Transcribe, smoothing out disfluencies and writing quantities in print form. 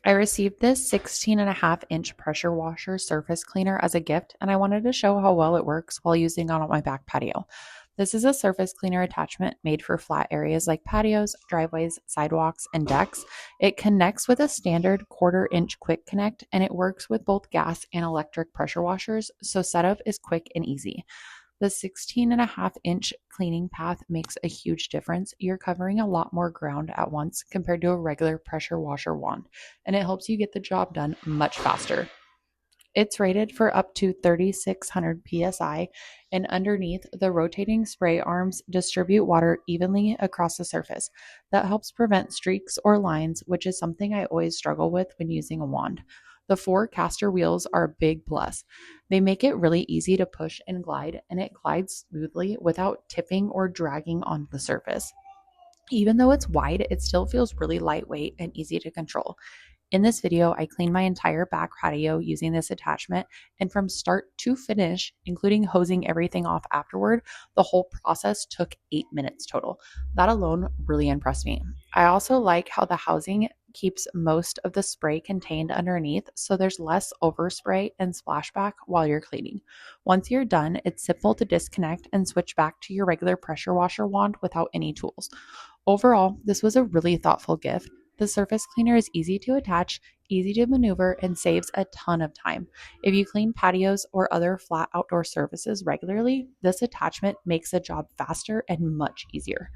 I received this 16.5-inch pressure washer surface cleaner as a gift, and I wanted to show how well it works while using it on my back patio. This is a surface cleaner attachment made for flat areas like patios, driveways, sidewalks, and decks. It connects with a standard 1/4-inch quick connect, and it works with both gas and electric pressure washers, so setup is quick and easy. The 16.5-inch cleaning path makes a huge difference. You're covering a lot more ground at once compared to a regular pressure washer wand, and it helps you get the job done much faster. It's rated for up to 3,600 psi, and underneath, the rotating spray arms distribute water evenly across the surface. That helps prevent streaks or lines, which is something I always struggle with when using a wand. The 4 caster wheels are a big plus. They make it really easy to push and glide, and it glides smoothly without tipping or dragging on the surface. Even though it's wide, it still feels really lightweight and easy to control. In this video, I cleaned my entire back patio using this attachment, and from start to finish, including hosing everything off afterward, the whole process took 8 minutes total. That alone really impressed me. I also like how the housing keeps most of the spray contained underneath, so there's less overspray and splashback while you're cleaning. Once you're done, it's simple to disconnect and switch back to your regular pressure washer wand without any tools. Overall, this was a really thoughtful gift. The surface cleaner is easy to attach, easy to maneuver, and saves a ton of time. If you clean patios or other flat outdoor surfaces regularly, this attachment makes the job faster and much easier.